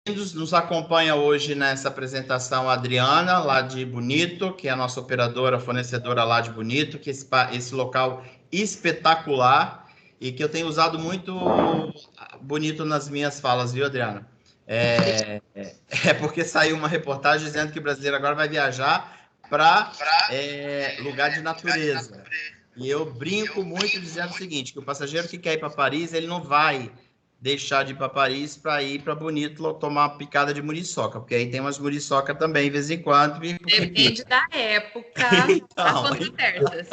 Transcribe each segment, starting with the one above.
Nos acompanha hoje nessa apresentação a Adriana, lá de Bonito, que é a nossa operadora, fornecedora lá de Bonito, que esse local espetacular e que eu tenho usado muito Bonito nas minhas falas, viu, Adriana? Porque saiu uma reportagem dizendo que o brasileiro agora vai viajar para lugar de natureza. E eu brinco muito dizendo o seguinte, que o passageiro que quer ir para Paris, ele não vai deixar de ir para Paris para ir para Bonito tomar uma picada de muriçoca, porque aí tem umas muriçoca também, de vez em quando. Depende da época, então, das conversas.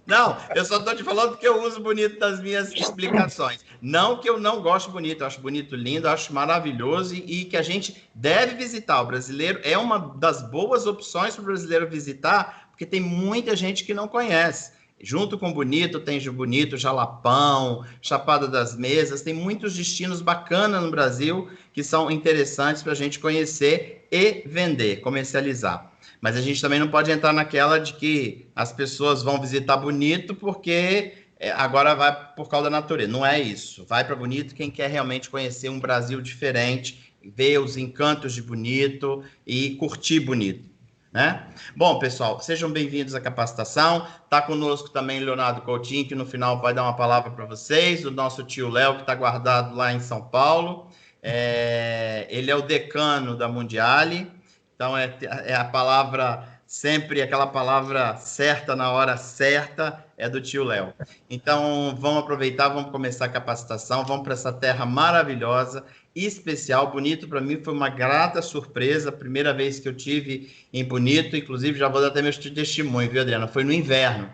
Não, eu só estou te falando porque eu uso Bonito nas minhas explicações. Não que eu não gosto de Bonito, eu acho Bonito lindo, eu acho maravilhoso e que a gente deve visitar. O brasileiro é uma das boas opções para o brasileiro visitar, porque tem muita gente que não conhece. Junto com Bonito, tem Bonito, Jalapão, Chapada das Mesas, tem muitos destinos bacanas no Brasil que são interessantes para a gente conhecer e vender, comercializar. Mas a gente também não pode entrar naquela de que as pessoas vão visitar Bonito porque agora vai por causa da natureza. Não é isso. Vai para Bonito quem quer realmente conhecer um Brasil diferente, ver os encantos de Bonito e curtir Bonito. Né? Bom, pessoal, sejam bem-vindos à capacitação. Está conosco também Leonardo Coutinho, que no final vai dar uma palavra para vocês, o nosso tio Léo, que está guardado lá em São Paulo. Ele é o decano da Mundiale, então é a palavra, sempre aquela palavra certa na hora certa, é do tio Léo. Então, vamos aproveitar, vamos começar a capacitação, vamos para essa terra maravilhosa, especial. Bonito para mim foi uma grata surpresa, a primeira vez que eu tive em Bonito, inclusive já vou dar até meu testemunho, viu, Adriana? Foi no inverno.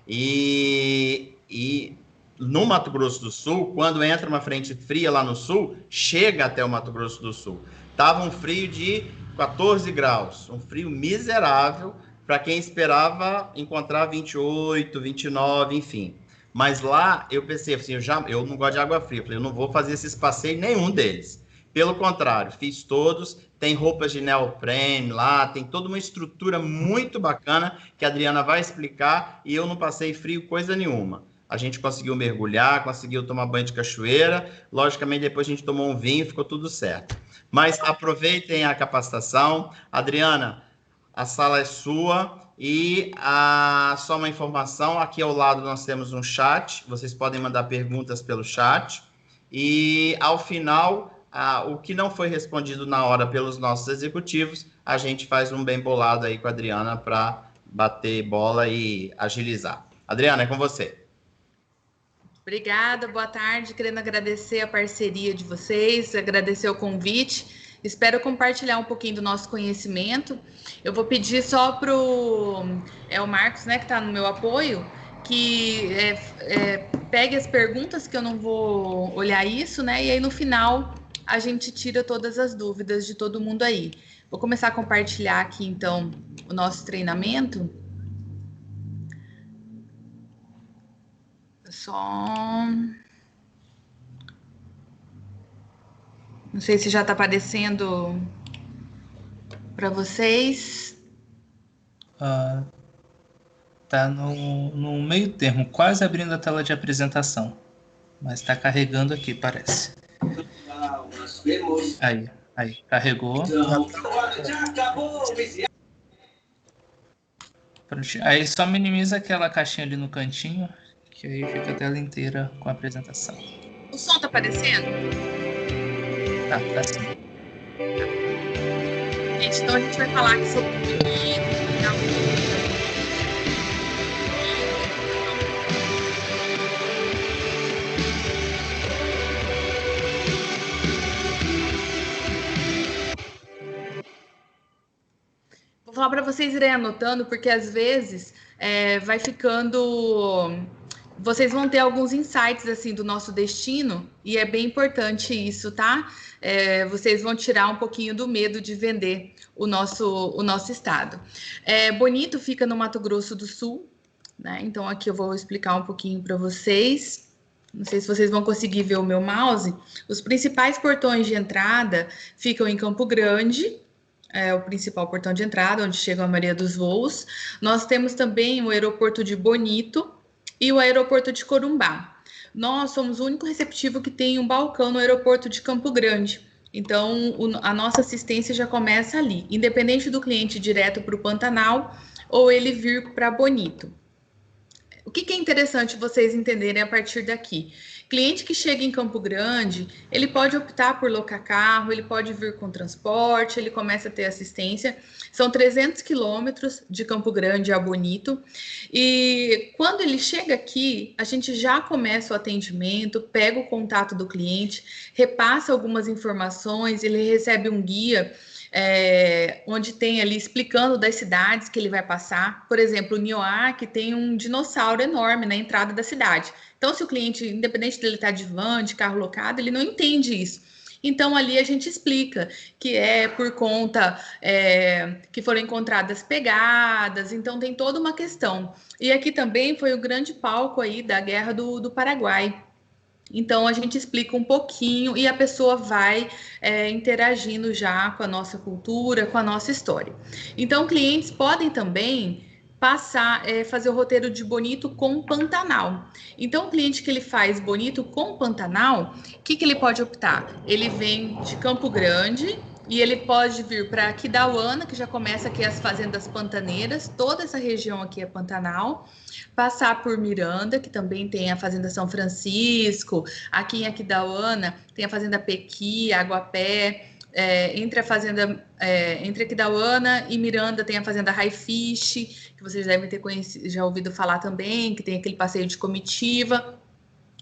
E no Mato Grosso do Sul, quando entra uma frente fria lá no sul, chega até o Mato Grosso do Sul. Tava um frio de 14 graus, um frio miserável para quem esperava encontrar 28, 29, enfim. Mas lá eu pensei assim, eu não gosto de água fria, eu não vou fazer esses passeios, nenhum deles. Pelo contrário, fiz todos, tem roupas de neoprene lá, tem toda uma estrutura muito bacana que a Adriana vai explicar e eu não passei frio coisa nenhuma. A gente conseguiu mergulhar, conseguiu tomar banho de cachoeira, logicamente depois a gente tomou um vinho e ficou tudo certo. Mas aproveitem a capacitação. Adriana, a sala é sua e só uma informação, aqui ao lado nós temos um chat, vocês podem mandar perguntas pelo chat e ao final, o que não foi respondido na hora pelos nossos executivos, a gente faz um bem bolado aí com a Adriana para bater bola e agilizar. Adriana, é com você. Obrigada, boa tarde. Querendo agradecer a parceria de vocês, agradecer o convite. Espero compartilhar um pouquinho do nosso conhecimento. Eu vou pedir só para o Marcos, né, que está no meu apoio, que pegue as perguntas, que eu não vou olhar isso, né? E aí no final a gente tira todas as dúvidas de todo mundo aí. Vou começar a compartilhar aqui então o nosso treinamento. Só... Não sei se já está aparecendo para vocês. Tá no meio termo, quase abrindo a tela de apresentação. Mas está carregando aqui, parece. Aí, carregou. Aí só minimiza aquela caixinha ali no cantinho, que aí fica a tela inteira com a apresentação. O som tá aparecendo? Tá sim. Gente, então a gente vai falar aqui sobre Vou falar para vocês irem anotando, porque às vezes vai ficando... Vocês vão ter alguns insights assim do nosso destino e é bem importante isso, tá? Vocês vão tirar um pouquinho do medo de vender o nosso estado. Bonito fica no Mato Grosso do Sul, né? Então aqui eu vou explicar um pouquinho para vocês. Não sei se vocês vão conseguir ver o meu mouse. Os principais portões de entrada ficam em Campo Grande. É o principal portão de entrada, onde chega a maioria dos voos. Nós temos também o aeroporto de Bonito e o aeroporto de Corumbá. Nós somos o único receptivo que tem um balcão no aeroporto de Campo Grande, Então, a nossa assistência já começa ali, independente do cliente ir direto para o Pantanal ou ele vir para Bonito. O que é interessante vocês entenderem a partir daqui? Cliente que chega em Campo Grande, ele pode optar por locar carro, ele pode vir com transporte, ele começa a ter assistência. São 300 quilômetros de Campo Grande a Bonito. E quando ele chega aqui, a gente já começa o atendimento, pega o contato do cliente, repassa algumas informações, ele recebe um guia onde tem ali explicando das cidades que ele vai passar. Por exemplo, o Nioaque tem um dinossauro enorme na entrada da cidade. Então, se o cliente, independente dele estar de van, de carro locado, ele não entende isso. Então, ali a gente explica que é por conta que foram encontradas pegadas, então tem toda uma questão. E aqui também foi o grande palco aí da Guerra do Paraguai. Então, a gente explica um pouquinho e a pessoa vai interagindo já com a nossa cultura, com a nossa história. Então, clientes podem também fazer o roteiro de Bonito com Pantanal. Então, o cliente que ele faz Bonito com Pantanal, o que ele pode optar? Ele vem de Campo Grande e ele pode vir para Aquidauana, que já começa aqui as fazendas pantaneiras, toda essa região aqui é Pantanal, passar por Miranda, que também tem a Fazenda São Francisco, aqui em Aquidauana tem a Fazenda Pequi, Aguapé, entre Aquidauana e Miranda tem a Fazenda Highfish, que vocês devem ter já ouvido falar também, que tem aquele passeio de comitiva.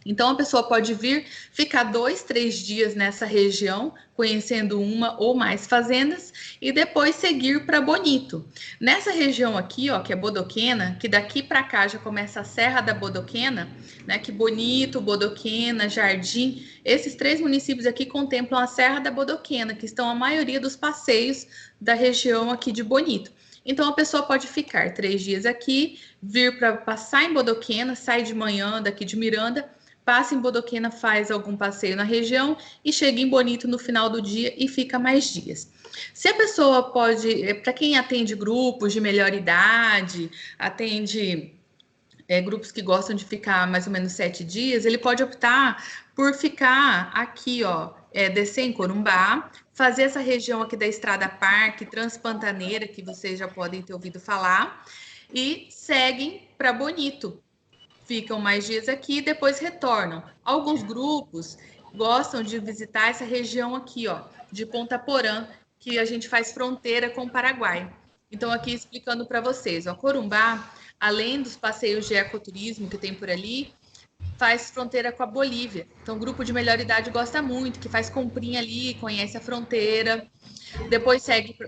Então, a pessoa pode vir, ficar 2, 3 dias nessa região, conhecendo uma ou mais fazendas, e depois seguir para Bonito. Nessa região aqui, ó, que é Bodoquena, que daqui para cá já começa a Serra da Bodoquena, né, que Bonito, Bodoquena, Jardim, esses 3 municípios aqui contemplam a Serra da Bodoquena, que estão a maioria dos passeios da região aqui de Bonito. Então, a pessoa pode ficar 3 dias aqui, vir para passar em Bodoquena, sai de manhã daqui de Miranda, passa em Bodoquena, faz algum passeio na região e chega em Bonito no final do dia e fica mais dias. Se a pessoa pode, para quem atende grupos de melhor idade, atende grupos que gostam de ficar mais ou menos 7 dias, ele pode optar por ficar aqui, ó, descer em Corumbá, fazer essa região aqui da Estrada Parque, Transpantaneira, que vocês já podem ter ouvido falar, e seguem para Bonito. Ficam mais dias aqui e depois retornam. Alguns grupos gostam de visitar essa região aqui, ó, de Ponta Porã, que a gente faz fronteira com o Paraguai. Então, aqui explicando para vocês, ó, Corumbá, além dos passeios de ecoturismo que tem por ali, faz fronteira com a Bolívia. Então, o grupo de melhor idade gosta muito, que faz comprinha ali, conhece a fronteira, depois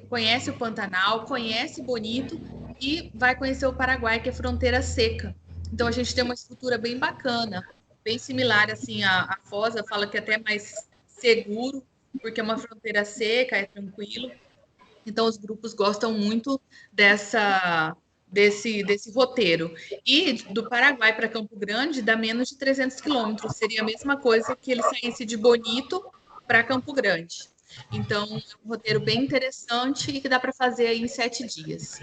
conhece o Pantanal, conhece Bonito e vai conhecer o Paraguai, que é fronteira seca. Então, a gente tem uma estrutura bem bacana, bem similar, assim, a Foz, fala que é até mais seguro, porque é uma fronteira seca, é tranquilo. Então, os grupos gostam muito desse roteiro. E do Paraguai para Campo Grande dá menos de 300 quilômetros. Seria a mesma coisa que ele saísse de Bonito para Campo Grande. Então, é um roteiro bem interessante e que dá para fazer aí em 7 dias.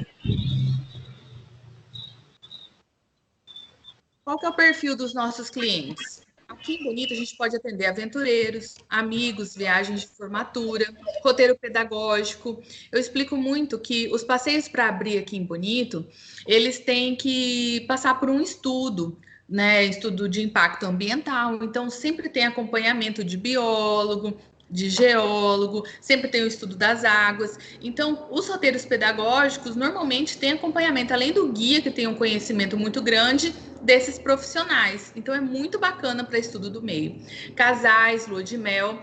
Qual que é o perfil dos nossos clientes? Aqui em Bonito, a gente pode atender aventureiros, amigos, viagens de formatura, roteiro pedagógico. Eu explico muito que os passeios para abrir aqui em Bonito, eles têm que passar por um estudo, né? Estudo de impacto ambiental. Então, sempre tem acompanhamento de biólogo, de geólogo, sempre tem o estudo das águas. Então, os roteiros pedagógicos normalmente têm acompanhamento, além do guia, que tem um conhecimento muito grande, desses profissionais. Então, é muito bacana para estudo do meio. Casais, lua de mel.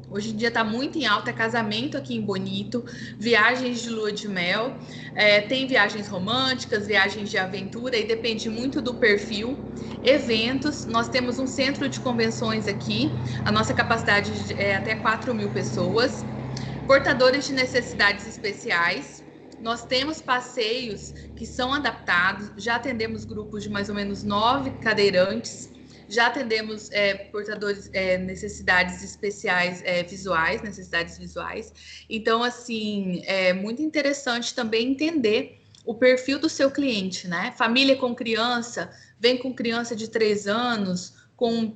Hoje em dia está muito em alta casamento aqui em Bonito, viagens de lua de mel, tem viagens românticas, viagens de aventura, e depende muito do perfil. Eventos, nós temos um centro de convenções aqui, a nossa capacidade é até 4.000 pessoas. Portadores de necessidades especiais, nós temos passeios que são adaptados, já atendemos grupos de mais ou menos 9 cadeirantes, já atendemos portadores necessidades especiais visuais, necessidades visuais. Então, assim, é muito interessante também entender o perfil do seu cliente, né? Família com criança, vem com criança de 3 anos, com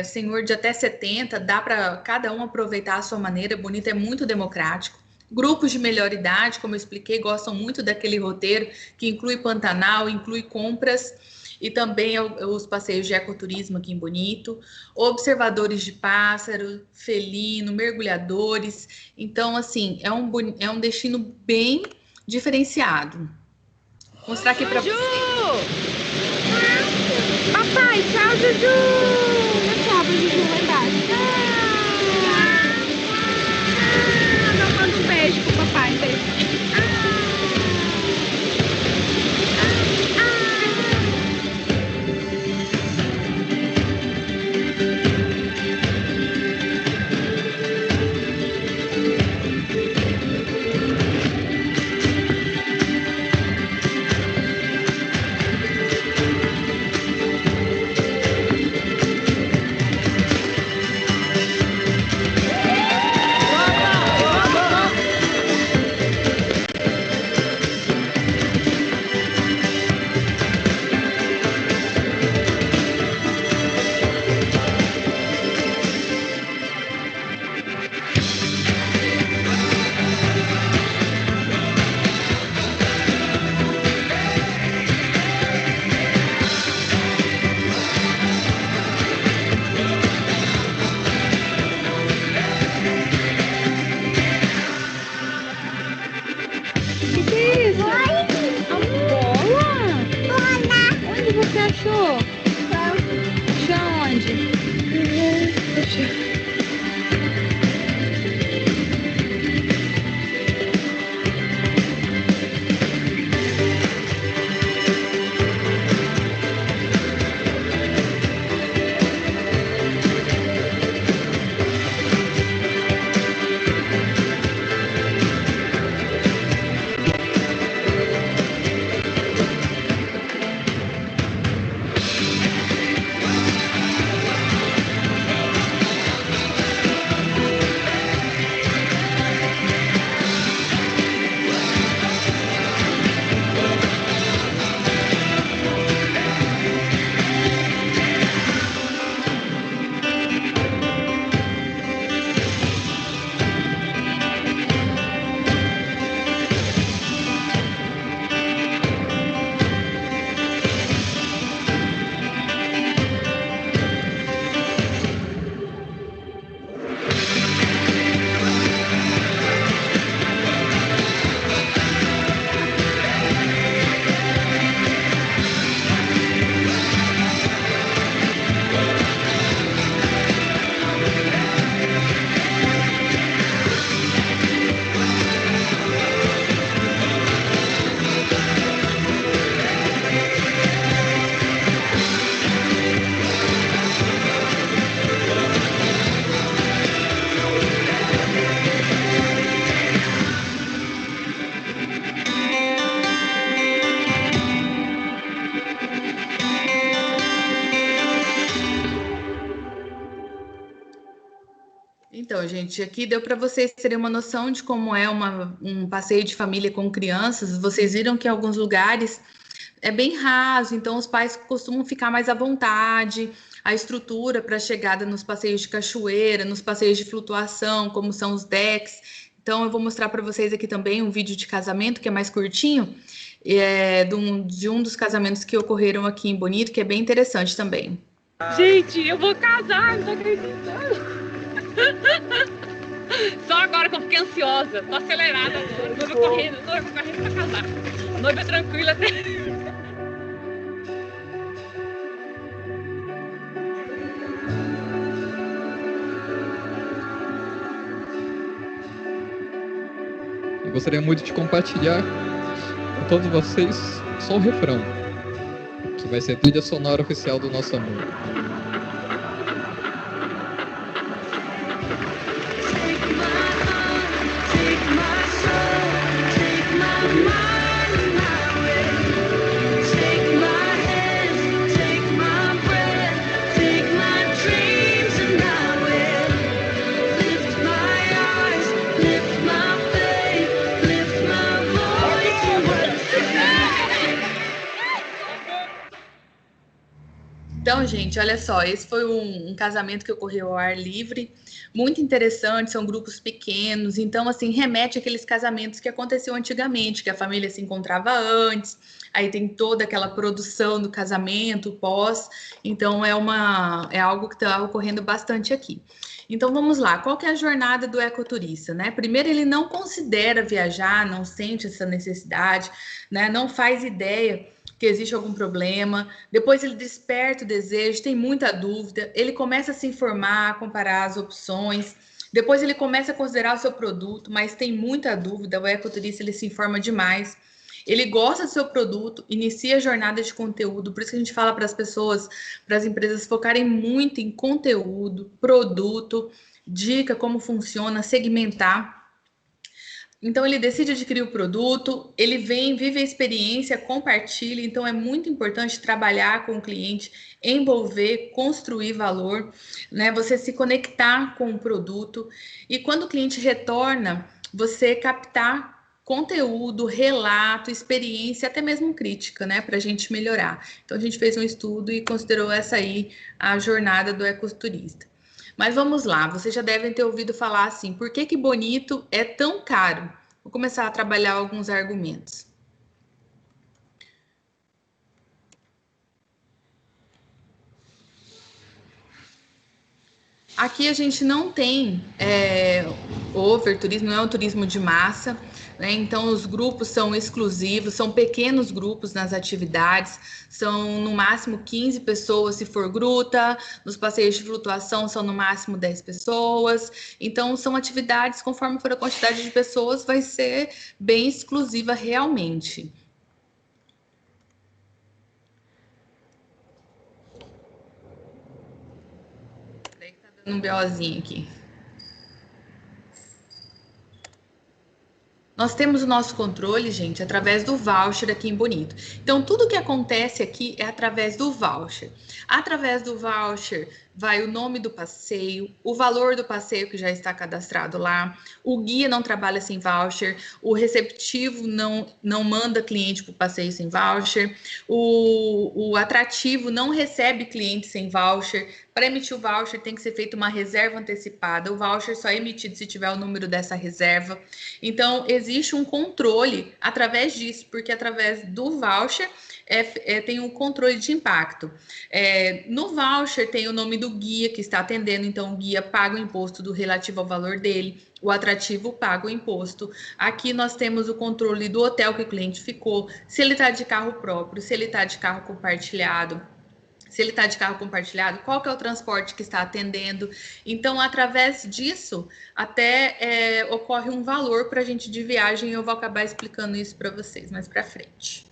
senhor de até 70, dá para cada um aproveitar a sua maneira. Bonito é muito democrático. Grupos de melhor idade, como eu expliquei, gostam muito daquele roteiro que inclui Pantanal, inclui compras e também os passeios de ecoturismo aqui em Bonito, observadores de pássaro, felino, mergulhadores. Então, assim, é um destino bem diferenciado. Vou mostrar aqui para vocês. Papai, tchau, Juju! Tchau, Juju, lá embaixo. Não, manda um beijo pro papai, beijo. Então, gente, aqui deu para vocês terem uma noção de como é um passeio de família com crianças. Vocês viram que em alguns lugares é bem raso, então os pais costumam ficar mais à vontade. A estrutura para a chegada nos passeios de cachoeira, nos passeios de flutuação, como são os decks. Então, eu vou mostrar para vocês aqui também um vídeo de casamento, que é mais curtinho, de um dos casamentos que ocorreram aqui em Bonito, que é bem interessante também. Gente, eu vou casar, não tô acreditando. Só agora que eu fiquei ansiosa, tô acelerada agora. Noiva correndo pra casar. Noiva tranquila até. Eu gostaria muito de compartilhar com todos vocês só o refrão, que vai ser a trilha sonora oficial do nosso amor. Então, gente, olha só, esse foi um casamento que ocorreu ao ar livre, muito interessante, são grupos pequenos, então, assim, remete àqueles casamentos que aconteciam antigamente, que a família se encontrava antes, aí tem toda aquela produção do casamento, pós, então é algo que está ocorrendo bastante aqui. Então, vamos lá, qual que é a jornada do ecoturista, né? Primeiro, ele não considera viajar, não sente essa necessidade, né? Não faz ideia que existe algum problema, depois ele desperta o desejo, tem muita dúvida, ele começa a se informar, comparar as opções, depois ele começa a considerar o seu produto, mas tem muita dúvida, o ecoturista ele se informa demais, ele gosta do seu produto, inicia a jornada de conteúdo, por isso que a gente fala para as pessoas, para as empresas focarem muito em conteúdo, produto, dica, como funciona, segmentar. Então, ele decide adquirir o produto, ele vem, vive a experiência, compartilha. Então, é muito importante trabalhar com o cliente, envolver, construir valor, né? Você se conectar com o produto. E quando o cliente retorna, você captar conteúdo, relato, experiência, até mesmo crítica, né? Para a gente melhorar. Então, a gente fez um estudo e considerou essa aí a jornada do ecoturista. Mas vamos lá, vocês já devem ter ouvido falar assim, por que Bonito é tão caro? Vou começar a trabalhar alguns argumentos. Aqui a gente não tem overturismo, não é um turismo de massa, né? Então os grupos são exclusivos, são pequenos grupos nas atividades, são no máximo 15 pessoas se for gruta, nos passeios de flutuação são no máximo 10 pessoas, então são atividades, conforme for a quantidade de pessoas, vai ser bem exclusiva realmente. Um BOzinho aqui. Nós temos o nosso controle, gente, através do voucher aqui em Bonito. Então, tudo que acontece aqui é através do voucher. Através do voucher vai o nome do passeio, o valor do passeio que já está cadastrado lá, o guia não trabalha sem voucher, o receptivo não manda cliente para o passeio sem voucher, o atrativo não recebe cliente sem voucher. Para emitir o voucher tem que ser feita uma reserva antecipada, o voucher só é emitido se tiver o número dessa reserva. Então, existe um controle através disso, porque através do voucher tem um controle de impacto. No voucher tem o nome do guia que está atendendo, então o guia paga o imposto do relativo ao valor dele, o atrativo paga o imposto. Aqui nós temos o controle do hotel que o cliente ficou, se ele está de carro próprio, se ele está de carro compartilhado. Se ele está de carro compartilhado, qual que é o transporte que está atendendo. Então, através disso, até ocorre um valor para a gente de viagem, e eu vou acabar explicando isso para vocês mais para frente.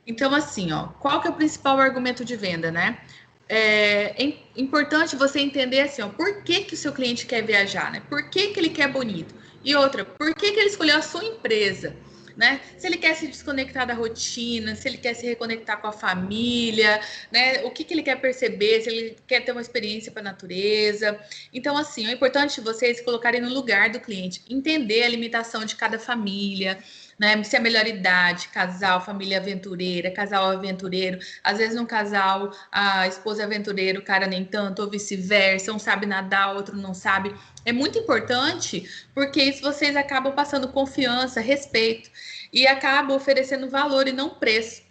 Então, assim, ó, qual que é o principal argumento de venda, né? É importante você entender assim, ó, por que o seu cliente quer viajar, né? Por que ele quer Bonito? E outra, por que ele escolheu a sua empresa? Né? Se ele quer se desconectar da rotina, se ele quer se reconectar com a família, né? O que ele quer perceber, se ele quer ter uma experiência com a natureza. Então, assim, é importante vocês colocarem no lugar do cliente, entender a limitação de cada família, né? Se é melhor idade, casal, família aventureira, casal aventureiro, às vezes no casal a esposa é aventureira, o cara nem tanto, ou vice-versa, um sabe nadar, outro não sabe. É muito importante, porque isso vocês acabam passando confiança, respeito, e acabam oferecendo valor e não preço.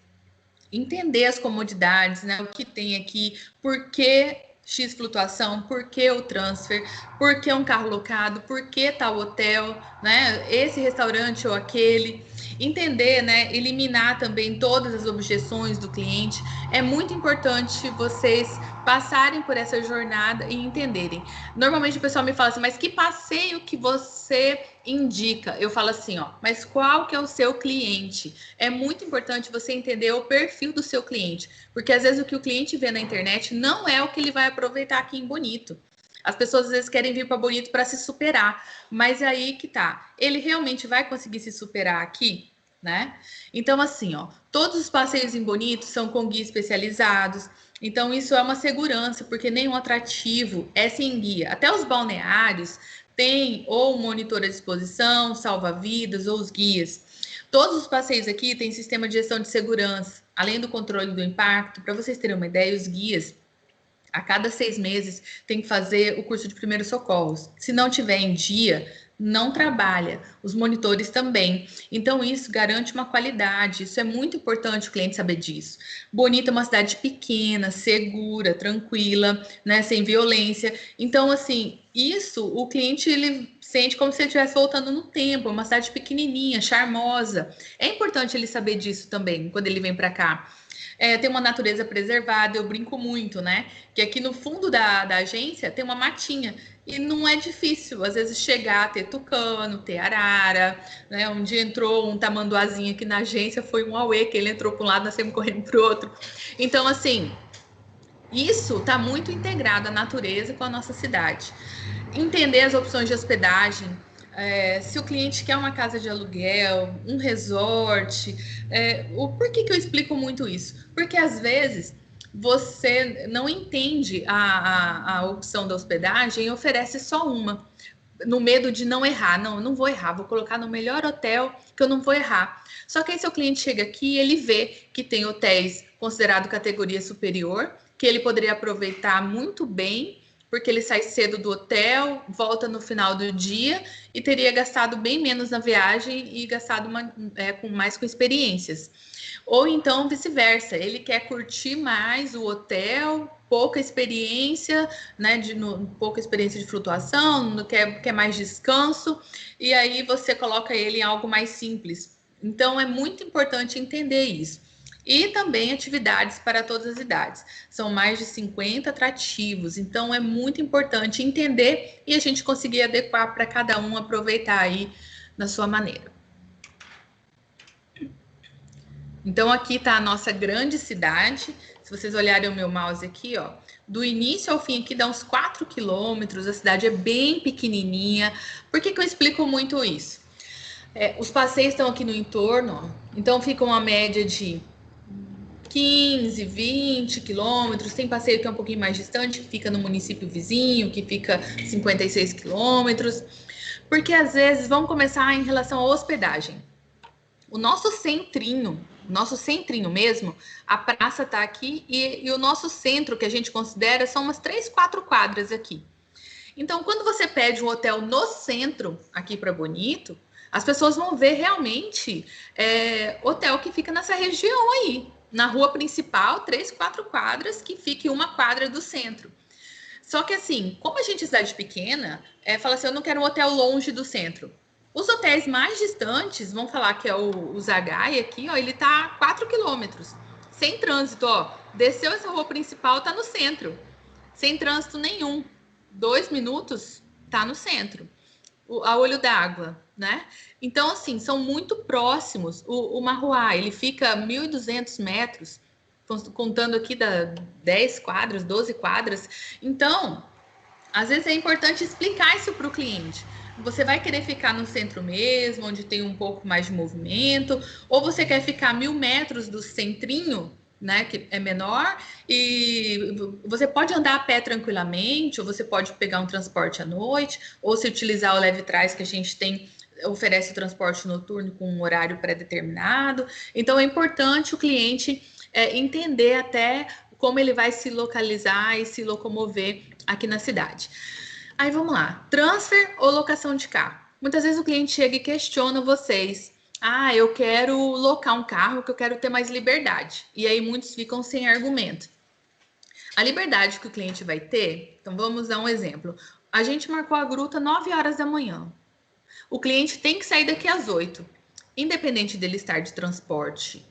Entender as comodidades, né? O que tem aqui, por que X flutuação, por que o transfer, por que um carro locado, por que tal hotel, né? Esse restaurante ou aquele. Entender, né? Eliminar também todas as objeções do cliente. É muito importante vocês passarem por essa jornada e entenderem. Normalmente o pessoal me fala assim, mas que passeio que você indica? Eu falo assim, ó, mas qual que é o seu cliente? É muito importante você entender o perfil do seu cliente, porque às vezes o que o cliente vê na internet não é o que ele vai aproveitar aqui em Bonito. As pessoas às vezes querem vir para Bonito para se superar, mas é aí que tá. Ele realmente vai conseguir se superar aqui, né? Então, assim, ó, todos os passeios em Bonito são com guia especializados. Então, isso é uma segurança, porque nenhum atrativo é sem guia. Até os balneários têm ou um monitor à disposição, salva-vidas ou os guias. Todos os passeios aqui têm sistema de gestão de segurança, além do controle do impacto. Para vocês terem uma ideia, os guias, a cada 6 meses, tem que fazer o curso de primeiros socorros. Se não tiver em dia, não trabalha. Os monitores também. Então, isso garante uma qualidade. Isso é muito importante o cliente saber disso. Bonito é uma cidade pequena, segura, tranquila, né, sem violência. Então, assim, isso o cliente ele sente como se ele estivesse voltando no tempo. É uma cidade pequenininha, charmosa. É importante ele saber disso também quando ele vem para cá. Tem uma natureza preservada, eu brinco muito, né? Que aqui no fundo da agência tem uma matinha. E não é difícil, às vezes, chegar a ter tucano, ter arara, né? Um dia entrou um tamanduazinho aqui na agência, foi um auê, que ele entrou para um lado, nós saímos correndo para o outro. Então, assim, isso está muito integrado à natureza com a nossa cidade. Entender as opções de hospedagem, se o cliente quer uma casa de aluguel, um resort, por que eu explico muito isso? Porque, às vezes, você não entende a opção da hospedagem e oferece só uma, no medo de não errar. Não vou errar, vou colocar no melhor hotel que eu não vou errar. Só que aí seu cliente chega aqui e ele vê que tem hotéis considerados categoria superior, que ele poderia aproveitar muito bem, porque ele sai cedo do hotel, volta no final do dia e teria gastado bem menos na viagem e gastado mais com experiências. Ou então vice-versa, ele quer curtir mais o hotel, pouca experiência, né, pouca experiência de flutuação, quer mais descanso, e aí você coloca ele em algo mais simples. Então é muito importante entender isso. E também atividades para todas as idades. São mais de 50 atrativos, então é muito importante entender e a gente conseguir adequar para cada um aproveitar aí na sua maneira. Então, aqui está a nossa grande cidade. Se vocês olharem o meu mouse aqui, ó, do início ao fim aqui dá uns 4 quilômetros, a cidade é bem pequenininha. Por que eu explico muito isso? Os passeios estão aqui no entorno, ó, então fica uma média de 15, 20 quilômetros. Tem passeio que é um pouquinho mais distante, que fica no município vizinho, que fica 56 quilômetros. Porque, às vezes, vamos começar em relação à hospedagem. O nosso centrinho mesmo, a praça tá aqui e o nosso centro, que a gente considera, são umas 3, 4 quadras aqui. Então, quando você pede um hotel no centro, aqui para Bonito, as pessoas vão ver realmente hotel que fica nessa região aí, na rua principal, 3, 4 quadras, que fique uma quadra do centro. Só que assim, como a gente é cidade pequena, fala assim, eu não quero um hotel longe do centro. Os hotéis mais distantes, vamos falar que é o Zagai aqui, ó, ele tá a 4 quilômetros, sem trânsito, ó. Desceu essa rua principal, tá no centro, sem trânsito nenhum. 2 minutos, tá no centro. A olho d'água, né? Então, assim, são muito próximos. O Marruá, ele fica 1.200 metros, contando aqui 10 quadras, 12 quadras. Então, às vezes é importante explicar isso para o cliente. Você vai querer ficar no centro mesmo, onde tem um pouco mais de movimento, ou você quer ficar 1.000 metros do centrinho, né, que é menor, e você pode andar a pé tranquilamente, ou você pode pegar um transporte à noite, ou se utilizar o leve-trás que a gente tem, oferece o transporte noturno com um horário pré-determinado. Então, é importante o cliente entender até como ele vai se localizar e se locomover aqui na cidade. Aí vamos lá, transfer ou locação de carro? Muitas vezes o cliente chega e questiona vocês. Ah, eu quero locar um carro que eu quero ter mais liberdade. E aí muitos ficam sem argumento. A liberdade que o cliente vai ter, então vamos dar um exemplo. A gente marcou a gruta 9 horas da manhã. O cliente tem que sair daqui às 8. Independente dele estar de transporte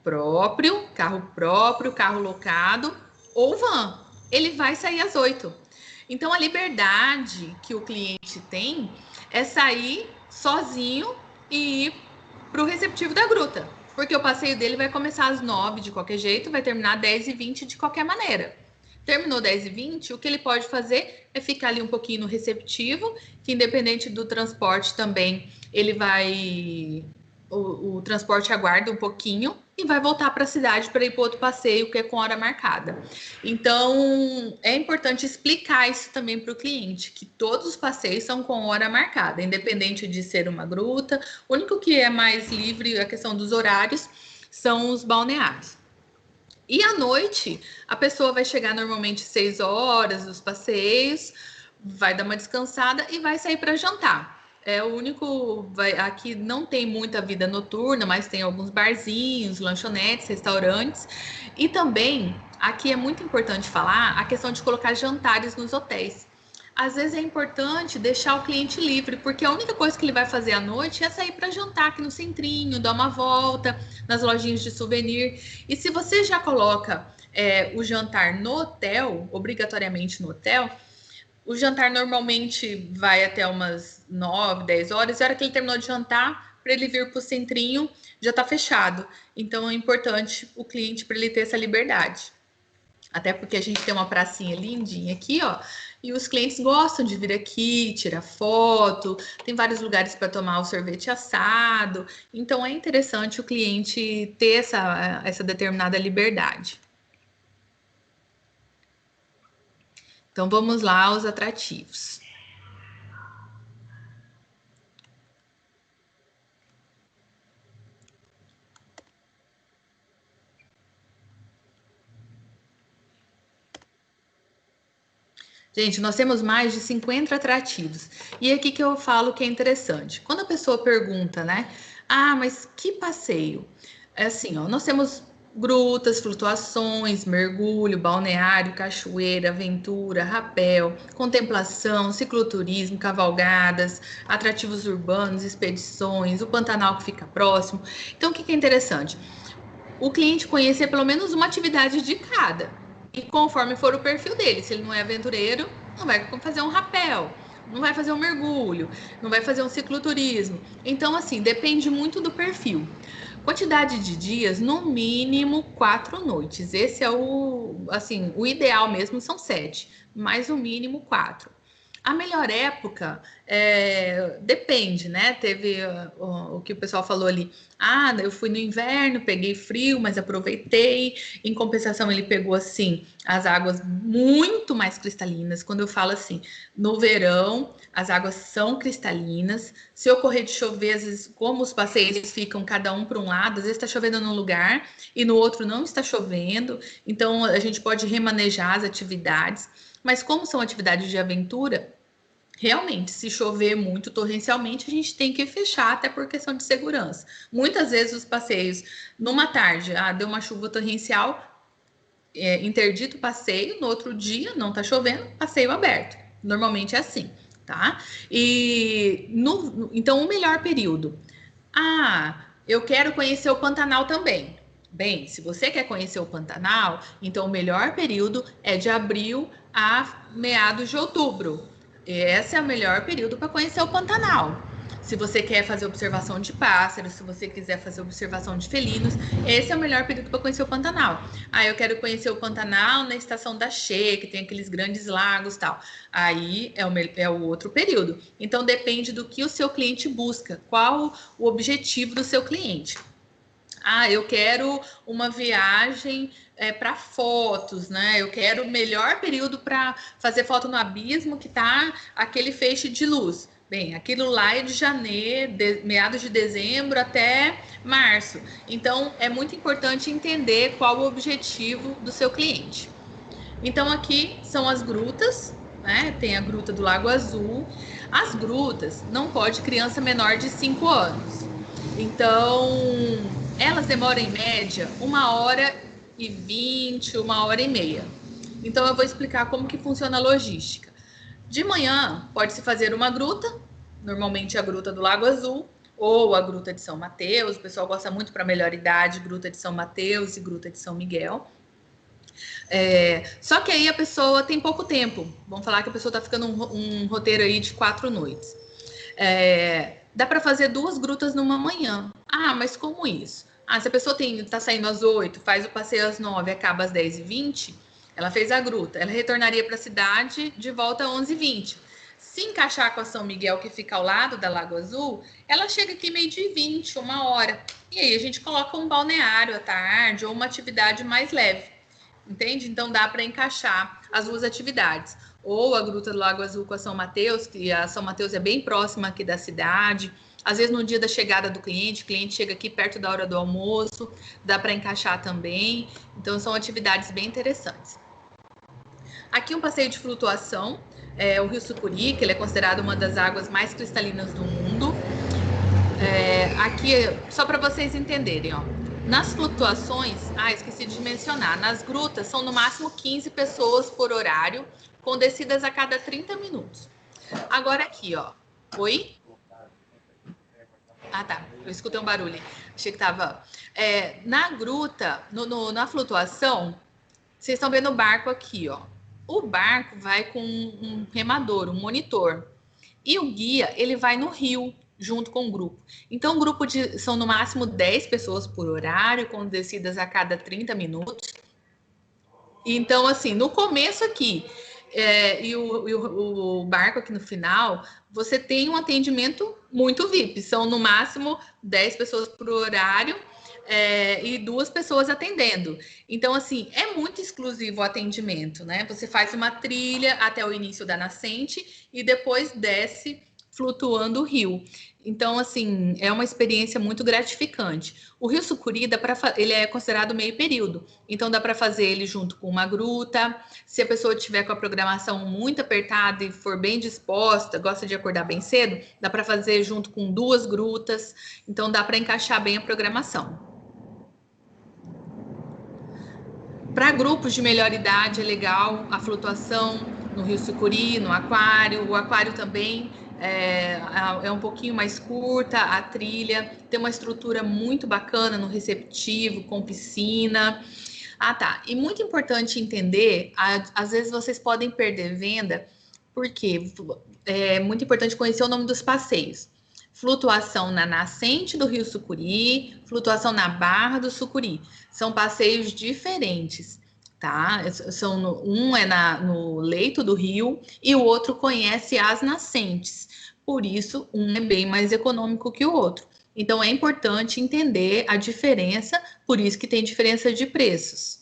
próprio, carro locado ou van, ele vai sair às 8. Então, a liberdade que o cliente tem é sair sozinho e ir para o receptivo da gruta. Porque o passeio dele vai começar às 9 de qualquer jeito, vai terminar 10h20 de qualquer maneira. Terminou 10h20, o que ele pode fazer é ficar ali um pouquinho no receptivo, que independente do transporte também, ele vai o transporte aguarda um pouquinho e vai voltar para a cidade para ir para outro passeio que é com hora marcada. Então, é importante explicar isso também para o cliente, que todos os passeios são com hora marcada, independente de ser uma gruta. O único que é mais livre, a questão dos horários, são os balneários. E à noite, a pessoa vai chegar normalmente 6 horas dos passeios, vai dar uma descansada e vai sair para jantar. É o único. Aqui não tem muita vida noturna, mas tem alguns barzinhos, lanchonetes, restaurantes. E também, aqui é muito importante falar a questão de colocar jantares nos hotéis. Às vezes é importante deixar o cliente livre, porque a única coisa que ele vai fazer à noite é sair para jantar aqui no centrinho, dar uma volta nas lojinhas de souvenir. E se você já coloca o jantar no hotel, obrigatoriamente no hotel, o jantar normalmente vai até umas 9, 10 horas. E a hora que ele terminou de jantar, para ele vir para o centrinho, já está fechado. Então, é importante o cliente para ele ter essa liberdade. Até porque a gente tem uma pracinha lindinha aqui, ó. E os clientes gostam de vir aqui, tirar foto. Tem vários lugares para tomar o sorvete assado. Então, é interessante o cliente ter essa determinada liberdade. Então, vamos lá aos atrativos. Gente, nós temos mais de 50 atrativos. E aqui que eu falo que é interessante. Quando a pessoa pergunta, né? Ah, mas que passeio? É assim, ó, nós temos grutas, flutuações, mergulho, balneário, cachoeira, aventura, rapel, contemplação, cicloturismo, cavalgadas, atrativos urbanos, expedições, o Pantanal que fica próximo. Então, o que é interessante? O cliente conhecer pelo menos uma atividade de cada. E conforme for o perfil dele, se ele não é aventureiro, não vai fazer um rapel, não vai fazer um mergulho, não vai fazer um cicloturismo. Então, assim, depende muito do perfil. Quantidade de dias, no mínimo 4 noites. Esse é o ideal mesmo, são 7, mas no mínimo 4. A melhor época depende, né? Teve o que o pessoal falou ali. Ah, eu fui no inverno, peguei frio, mas aproveitei. Em compensação, ele pegou, assim, as águas muito mais cristalinas. Quando eu falo assim, no verão, as águas são cristalinas. Se ocorrer de chover, às vezes, como os passeios ficam cada um para um lado, às vezes está chovendo num lugar e no outro não está chovendo. Então, a gente pode remanejar as atividades. Mas como são atividades de aventura, realmente, se chover muito torrencialmente, a gente tem que fechar, até por questão de segurança. Muitas vezes os passeios, numa tarde, deu uma chuva torrencial, interdito o passeio, no outro dia, não tá chovendo, passeio aberto. Normalmente é assim, tá? Então, o melhor período. Eu quero conhecer o Pantanal também. Bem, se você quer conhecer o Pantanal, então o melhor período é de abril a meados de outubro. Esse é o melhor período para conhecer o Pantanal. Se você quer fazer observação de pássaros, se você quiser fazer observação de felinos, esse é o melhor período para conhecer o Pantanal. Eu quero conhecer o Pantanal na estação da Che, que tem aqueles grandes lagos e tal. Aí é o outro período. Então, depende do que o seu cliente busca, qual o objetivo do seu cliente. Eu quero uma viagem para fotos, né? Eu quero o melhor período para fazer foto no abismo, que tá aquele feixe de luz. Bem, aquilo lá é de janeiro, meados de dezembro até março. Então, é muito importante entender qual o objetivo do seu cliente. Então, aqui são as grutas, né? Tem a gruta do Lago Azul. As grutas não pode criança menor de 5 anos. Então, elas demoram em média 1h20, 1h30. Então, eu vou explicar como que funciona a logística. De manhã, pode-se fazer uma gruta, normalmente a gruta do Lago Azul, ou a gruta de São Mateus. O pessoal gosta muito para melhor idade, gruta de São Mateus e gruta de São Miguel. Só que aí a pessoa tem pouco tempo. Vamos falar que a pessoa está ficando um roteiro aí de 4 noites. Dá para fazer 2 grutas numa manhã. Mas como isso? Se a pessoa está saindo às 8, faz o passeio às 9, acaba às 10h20, ela fez a gruta. Ela retornaria para a cidade de volta às 11h20. Se encaixar com a São Miguel, que fica ao lado da Lagoa Azul, ela chega aqui meio de 20, 1 hora. E aí a gente coloca um balneário à tarde ou uma atividade mais leve, entende? Então dá para encaixar as 2 atividades. Ou a Gruta do Lago Azul com a São Mateus, que a São Mateus é bem próxima aqui da cidade. Às vezes no dia da chegada do cliente, o cliente chega aqui perto da hora do almoço, dá para encaixar também. Então são atividades bem interessantes. Aqui um passeio de flutuação, o Rio Sucuri, que ele é considerado uma das águas mais cristalinas do mundo. Aqui, só para vocês entenderem, ó, nas flutuações, esqueci de mencionar, nas grutas são no máximo 15 pessoas por horário, com descidas a cada 30 minutos. Agora aqui, ó, oi? Tá, eu escutei um barulho, achei que tava... na gruta, na flutuação, vocês estão vendo o barco aqui, ó. O barco vai com um remador, um monitor. E o guia, ele vai no rio, junto com o grupo. Então, o grupo são no máximo 10 pessoas por horário, com descidas a cada 30 minutos. Então, assim, no começo aqui, e o barco aqui no final, você tem um atendimento muito VIP. São no máximo 10 pessoas por horário, e 2 pessoas atendendo. Então, assim, é muito exclusivo o atendimento, né? Você faz uma trilha até o início da nascente e depois desce flutuando o rio. Então, assim, é uma experiência muito gratificante. O Rio Sucuri, ele é considerado meio período, então dá para fazer ele junto com uma gruta. Se a pessoa tiver com a programação muito apertada e for bem disposta, gosta de acordar bem cedo, dá para fazer junto com 2 grutas, então dá para encaixar bem a programação. Para grupos de melhor idade é legal a flutuação no Rio Sucuri, no aquário. O aquário também é um pouquinho mais curta, a trilha tem uma estrutura muito bacana no receptivo, com piscina. Tá. E muito importante entender, às vezes vocês podem perder venda, porque é muito importante conhecer o nome dos passeios. Flutuação na nascente do Rio Sucuri, flutuação na Barra do Sucuri. São passeios diferentes, tá? Um é no leito do rio e o outro conhece as nascentes. Por isso, um é bem mais econômico que o outro. Então, é importante entender a diferença, por isso que tem diferença de preços.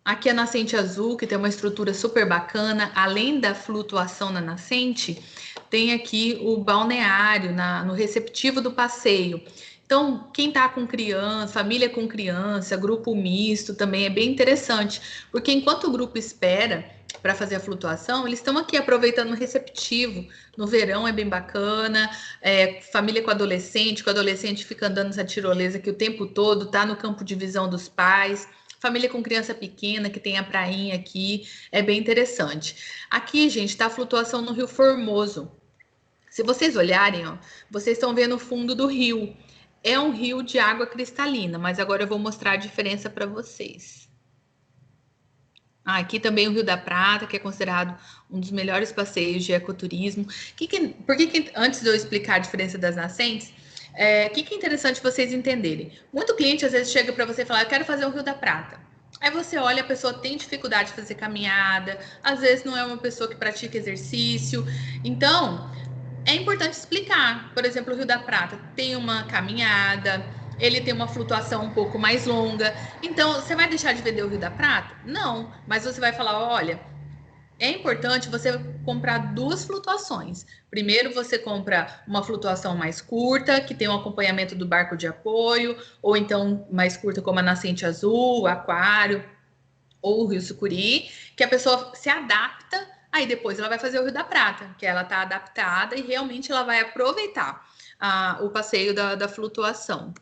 Aqui a nascente azul, que tem uma estrutura super bacana, além da flutuação na nascente, tem aqui o balneário no receptivo do passeio. Então, quem tá com criança, família com criança, grupo misto, também é bem interessante, porque enquanto o grupo espera para fazer a flutuação, eles estão aqui aproveitando o receptivo. No verão é bem bacana, família com adolescente fica andando essa tirolesa aqui o tempo todo, tá no campo de visão dos pais. Família com criança pequena, que tem a prainha aqui, é bem interessante. Aqui, gente, tá a flutuação no Rio Formoso. Se vocês olharem, ó, vocês estão vendo o fundo do rio. É um rio de água cristalina, mas agora eu vou mostrar a diferença para vocês. Aqui também o Rio da Prata, que é considerado um dos melhores passeios de ecoturismo. Antes de eu explicar a diferença das nascentes, o que é interessante vocês entenderem? Muito cliente às vezes chega para você e fala, eu quero fazer o Rio da Prata. Aí você olha, a pessoa tem dificuldade de fazer caminhada, às vezes não é uma pessoa que pratica exercício. Então, é importante explicar. Por exemplo, o Rio da Prata tem uma caminhada, ele tem uma flutuação um pouco mais longa. Então, você vai deixar de vender o Rio da Prata? Não, mas você vai falar, olha, é importante você comprar 2 flutuações. Primeiro, você compra uma flutuação mais curta, que tem um acompanhamento do barco de apoio, ou então mais curta como a Nascente Azul, o Aquário, ou o Rio Sucuri, que a pessoa se adapta, aí depois ela vai fazer o Rio da Prata, que ela está adaptada e realmente ela vai aproveitar o passeio da flutuação.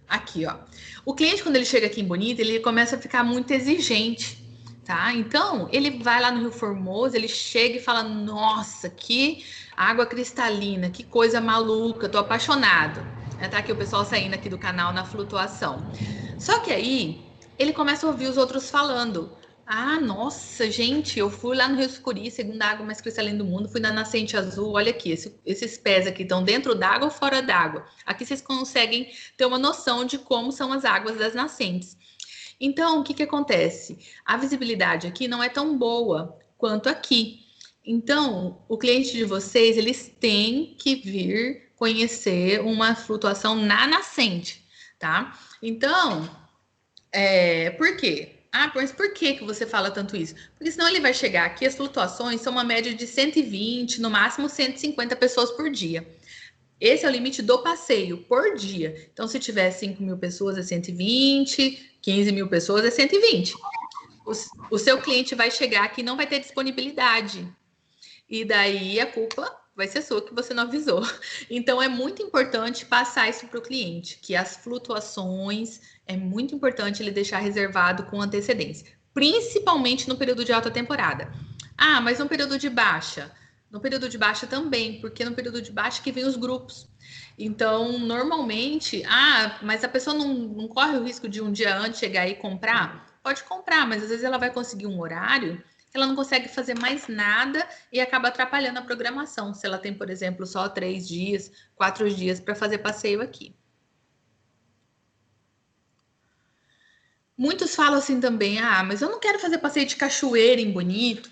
Aqui, ó. O cliente, quando ele chega aqui em Bonito, ele começa a ficar muito exigente, tá? Então, ele vai lá no Rio Formoso, ele chega e fala, nossa, que água cristalina, que coisa maluca, tô apaixonado. Tá aqui o pessoal saindo aqui do canal na flutuação. Só que aí, ele começa a ouvir os outros falando, Ah, nossa, gente, eu fui lá no Rio Sucuri, segunda água mais cristalina do mundo, fui na Nascente Azul, olha aqui, esses pés aqui estão dentro d'água ou fora d'água? Aqui vocês conseguem ter uma noção de como são as águas das nascentes. Então, o que que acontece? A visibilidade aqui não é tão boa quanto aqui. Então, o cliente de vocês, eles têm que vir conhecer uma flutuação na nascente, tá? Então, por quê? Ah, mas por que que você fala tanto isso? Porque senão ele vai chegar aqui, as flutuações são uma média de 120, no máximo 150 pessoas por dia. Esse é o limite do passeio por dia. Então, se tiver 5 mil pessoas, é 120, 15 mil pessoas, é 120. O seu cliente vai chegar aqui e não vai ter disponibilidade. E daí a culpa vai ser sua que você não avisou. Então, é muito importante passar isso para o cliente, que as flutuações, é muito importante ele deixar reservado com antecedência, principalmente no período de alta temporada. Ah, mas no período de baixa? No período de baixa também, porque no período de baixa que vem os grupos. Então, normalmente, mas a pessoa não corre o risco de um dia antes chegar e comprar? Pode comprar, mas às vezes ela vai conseguir um horário, ela não consegue fazer mais nada e acaba atrapalhando a programação. Se ela tem, por exemplo, só 3 dias, 4 dias para fazer passeio aqui. Muitos falam assim também, mas eu não quero fazer passeio de cachoeira em Bonito.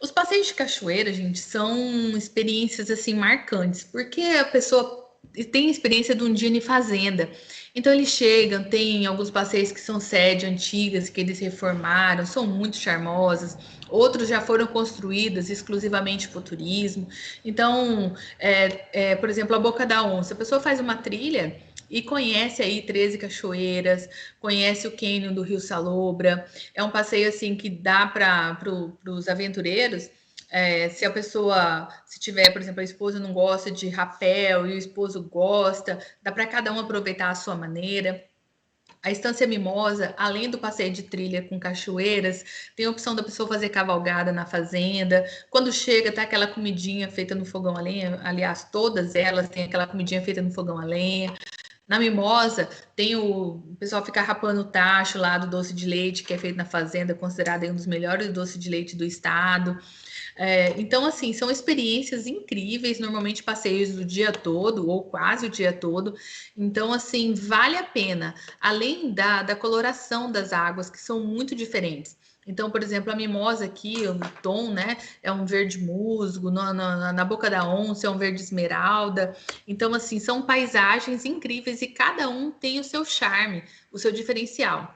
Os passeios de cachoeira, gente, são experiências assim marcantes, porque a pessoa tem experiência de um dia em fazenda. Então eles chegam, tem alguns passeios que são sede antigas, que eles reformaram, são muito charmosas. Outros já foram construídas exclusivamente para o turismo. Então, por exemplo, a Boca da Onça. A pessoa faz uma trilha e conhece aí 13 cachoeiras, conhece o cânion do Rio Salobra. É um passeio assim que dá para os aventureiros. Se a pessoa, se tiver, por exemplo, a esposa não gosta de rapel e o esposo gosta, dá para cada um aproveitar a sua maneira. A Estância Mimosa, além do passeio de trilha com cachoeiras, tem a opção da pessoa fazer cavalgada na fazenda. Quando chega, tá aquela comidinha feita no fogão a lenha. Aliás, todas elas têm aquela comidinha feita no fogão a lenha. Na Mimosa, tem o pessoal fica rapando o tacho lá do doce de leite, que é feito na fazenda, considerado um dos melhores doces de leite do estado. Então, assim, são experiências incríveis, normalmente passeios do dia todo, ou quase o dia todo. Então, assim, vale a pena, além da coloração das águas, que são muito diferentes. Então, por exemplo, a mimosa aqui, o tom, né, é um verde musgo, na Boca da Onça é um verde esmeralda. Então, assim, são paisagens incríveis e cada um tem o seu charme, o seu diferencial.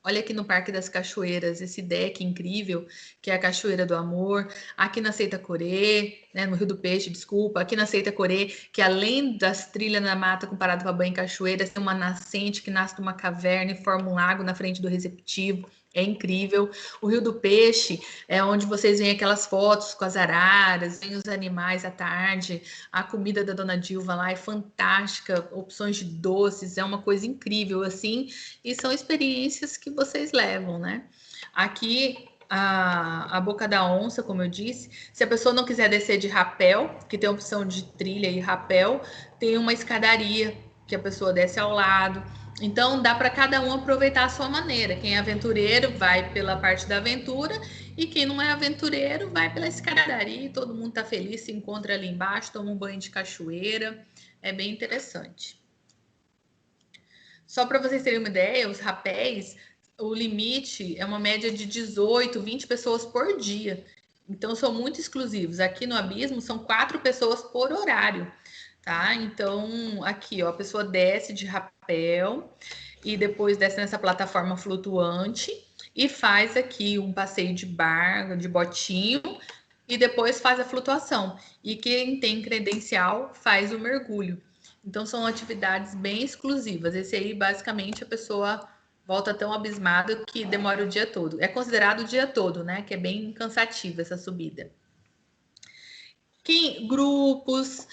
Olha aqui no Parque das Cachoeiras, esse deck incrível, que é a Cachoeira do Amor. Aqui na Seita Corê, né, no Rio do Peixe, desculpa. Aqui na Seita Corê, que além das trilhas na mata comparado para banho em cachoeiras, tem uma nascente que nasce de uma caverna e forma um lago na frente do receptivo. É incrível. O Rio do Peixe é onde vocês veem aquelas fotos com as araras, veem os animais à tarde. A comida da Dona Dilva lá é fantástica, opções de doces, é uma coisa incrível, assim. E são experiências que vocês levam, né? Aqui, a Boca da Onça, como eu disse, se a pessoa não quiser descer de rapel, que tem a opção de trilha e rapel, tem uma escadaria que a pessoa desce ao lado. Então, dá para cada um aproveitar a sua maneira. Quem é aventureiro vai pela parte da aventura e quem não é aventureiro vai pela escadaria. Todo mundo está feliz, se encontra ali embaixo, toma um banho de cachoeira. É bem interessante. Só para vocês terem uma ideia, os rapéis, o limite é uma média de 18, 20 pessoas por dia. Então, são muito exclusivos. Aqui no Abismo, são 4 pessoas por horário. Tá? Então, aqui, ó, a pessoa desce de rapel e depois desce nessa plataforma flutuante e faz aqui um passeio de barco, de botinho, e depois faz a flutuação. E quem tem credencial faz o mergulho. Então, são atividades bem exclusivas. Esse aí, basicamente, a pessoa volta tão abismada que demora o dia todo. É considerado o dia todo, né? Que é bem cansativa essa subida. Grupos,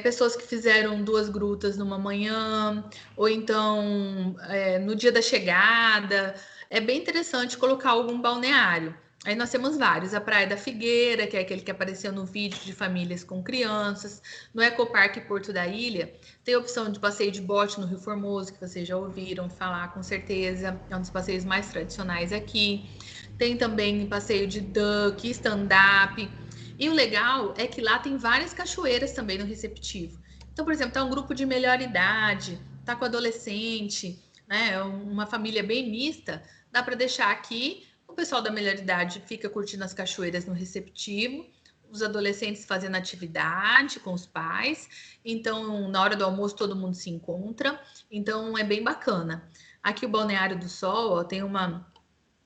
pessoas que fizeram 2 grutas numa manhã, ou então no dia da chegada. É bem interessante colocar algum balneário. Aí nós temos vários. A Praia da Figueira, que é aquele que apareceu no vídeo de famílias com crianças. No Ecoparque Porto da Ilha, tem a opção de passeio de bote no Rio Formoso, que vocês já ouviram falar com certeza. É um dos passeios mais tradicionais aqui. Tem também passeio de duck, stand-up. E o legal é que lá tem várias cachoeiras também no receptivo. Então, por exemplo, tá um grupo de melhor idade, tá com adolescente, né? Uma família bem mista, dá para deixar aqui. O pessoal da melhor idade fica curtindo as cachoeiras no receptivo, os adolescentes fazendo atividade com os pais. Então, na hora do almoço, todo mundo se encontra. Então, é bem bacana. Aqui o Balneário do Sol, ó, tem uma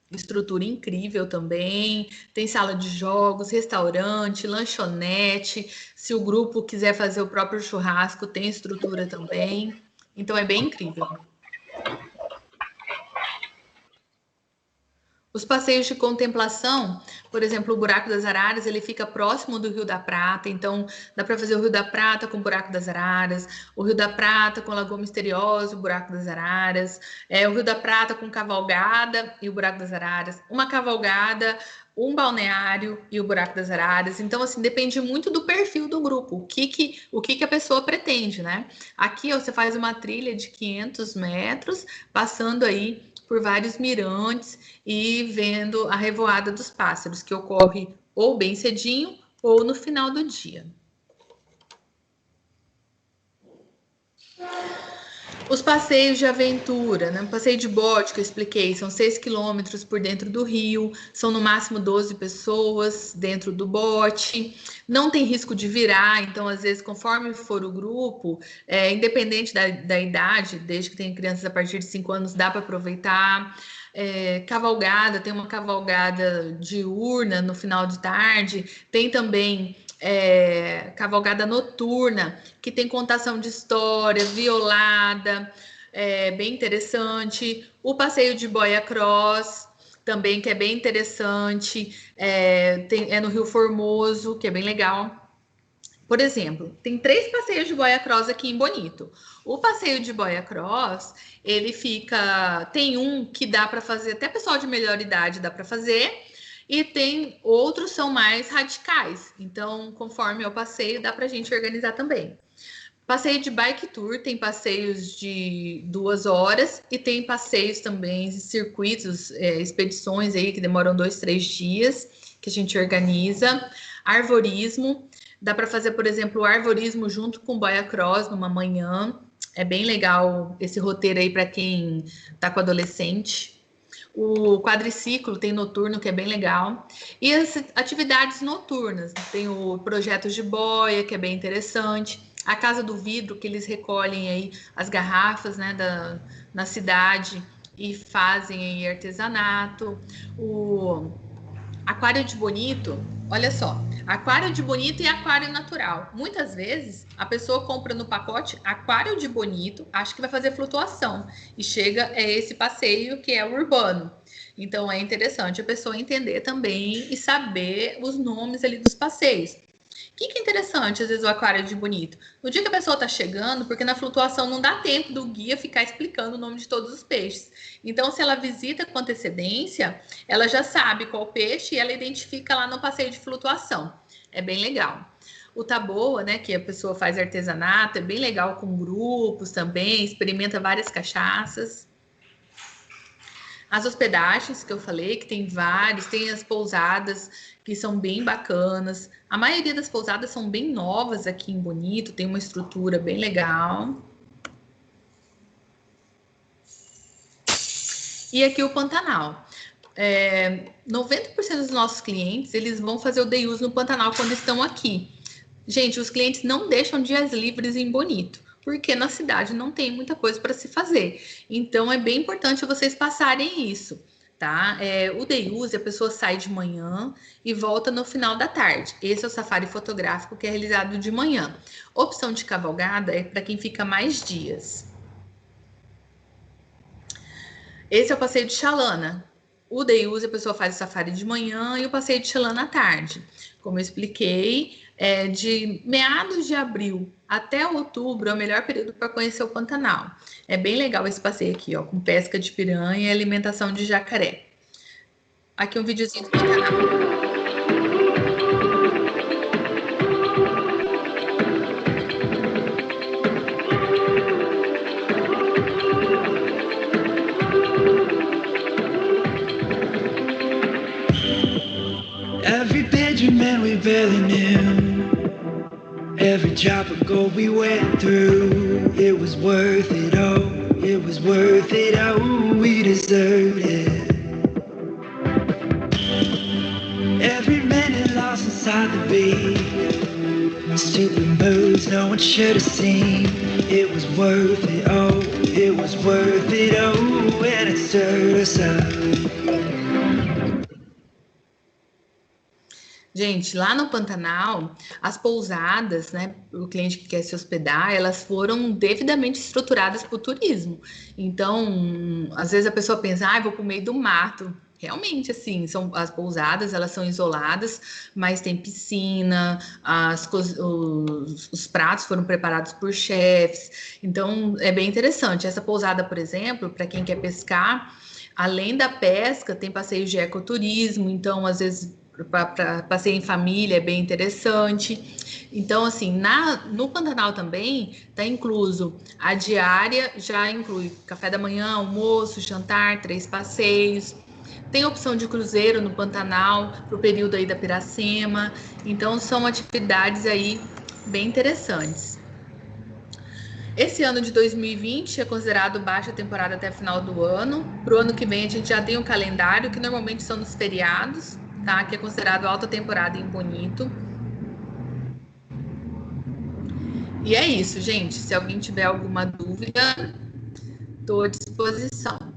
estrutura incrível também. Tem sala de jogos, restaurante, lanchonete. Se o grupo quiser fazer o próprio churrasco, tem estrutura também. Então, é bem incrível. Os passeios de contemplação, por exemplo, o Buraco das Araras, ele fica próximo do Rio da Prata, então dá para fazer o Rio da Prata com o Buraco das Araras, o Rio da Prata com Lagoa Misteriosa, o Buraco das Araras, o Rio da Prata com cavalgada e o Buraco das Araras, uma cavalgada, um balneário e o Buraco das Araras. Então, assim, depende muito do perfil do grupo, o que a pessoa pretende, né? Aqui, ó, você faz uma trilha de 500 metros, passando aí por vários mirantes e vendo a revoada dos pássaros, que ocorre ou bem cedinho ou no final do dia. Os passeios de aventura, né? O passeio de bote que eu expliquei, são 6 quilômetros por dentro do rio, são no máximo 12 pessoas dentro do bote, não tem risco de virar, então às vezes conforme for o grupo, independente da idade, desde que tenha crianças a partir de 5 anos, dá para aproveitar. Cavalgada, tem uma cavalgada diurna no final de tarde, tem também cavalgada noturna, que tem contação de história, violada, bem interessante. O passeio de boia cross, também, que é bem interessante, é no Rio Formoso, que é bem legal. Por exemplo, tem 3 passeios de boia cross aqui em Bonito. O passeio de boia cross, ele tem um que dá para fazer, até pessoal de melhor idade dá para fazer, e tem outros são mais radicais. Então, conforme eu passeio, dá para a gente organizar também. Passeio de bike tour, tem passeios de 2 horas e tem passeios também, circuitos, expedições aí que demoram 2, 3 dias, que a gente organiza. Arvorismo, dá para fazer, por exemplo, o arvorismo junto com boia cross numa manhã. É bem legal esse roteiro aí para quem está com adolescente. O quadriciclo tem noturno, que é bem legal. E as atividades noturnas, tem o projeto de boia, que é bem interessante. A Casa do Vidro, que eles recolhem aí as garrafas, né, na cidade e fazem aí artesanato. O Aquário de Bonito, olha só, aquário de bonito e aquário natural. Muitas vezes a pessoa compra no pacote aquário de bonito, acha que vai fazer flutuação e chega esse passeio que é urbano. Então é interessante a pessoa entender também e saber os nomes ali dos passeios. O que é interessante, às vezes, o aquário de bonito? No dia que a pessoa está chegando, porque na flutuação não dá tempo do guia ficar explicando o nome de todos os peixes. Então, se ela visita com antecedência, ela já sabe qual peixe e ela identifica lá no passeio de flutuação. É bem legal. O Taboa, né, que a pessoa faz artesanato, é bem legal com grupos também, experimenta várias cachaças. As hospedagens que eu falei, que tem vários, tem as pousadas que são bem bacanas. A maioria das pousadas são bem novas aqui em Bonito, tem uma estrutura bem legal. E aqui o Pantanal. 90% dos nossos clientes, eles vão fazer o day use no Pantanal quando estão aqui. Gente, os clientes não deixam dias livres em Bonito, porque na cidade não tem muita coisa para se fazer. Então, é bem importante vocês passarem isso, tá? O day use, a pessoa sai de manhã e volta no final da tarde. Esse é o safari fotográfico que é realizado de manhã. Opção de cavalgada é para quem fica mais dias. Esse é o passeio de Xalana. O day use, a pessoa faz o safari de manhã e o passeio de Xalana à tarde. Como eu expliquei, de meados de abril até outubro é o melhor período para conhecer o Pantanal. É bem legal esse passeio aqui, ó, com pesca de piranha e alimentação de jacaré. Aqui um videozinho do canal. Every Benjamin we barely knew, every drop of gold we went through, it was worth it, oh, it was worth it, oh, we deserved it. Every minute lost inside the beat, stupid moves no one should have seen, it was worth it, oh, it was worth it, oh, and it stirred us up. Gente, lá no Pantanal, as pousadas, né, o cliente que quer se hospedar, elas foram devidamente estruturadas para o turismo. Então, às vezes a pessoa pensa, vou para o meio do mato. Realmente, assim, as pousadas, elas são isoladas, mas tem piscina, os pratos foram preparados por chefes. Então, é bem interessante. Essa pousada, por exemplo, para quem quer pescar, além da pesca, tem passeios de ecoturismo. Então, às vezes, para passeio em família é bem interessante. Então, assim, no Pantanal também está incluso a diária, já inclui café da manhã, almoço, jantar, 3 passeios. Tem opção de cruzeiro no Pantanal para o período aí da Piracema. Então, são atividades aí bem interessantes. Esse ano de 2020 é considerado baixa temporada até o final do ano. Para o ano que vem, a gente já tem um calendário que normalmente são nos feriados, tá? Que é considerado alta temporada em Bonito. E é isso, gente. Se alguém tiver alguma dúvida, estou à disposição.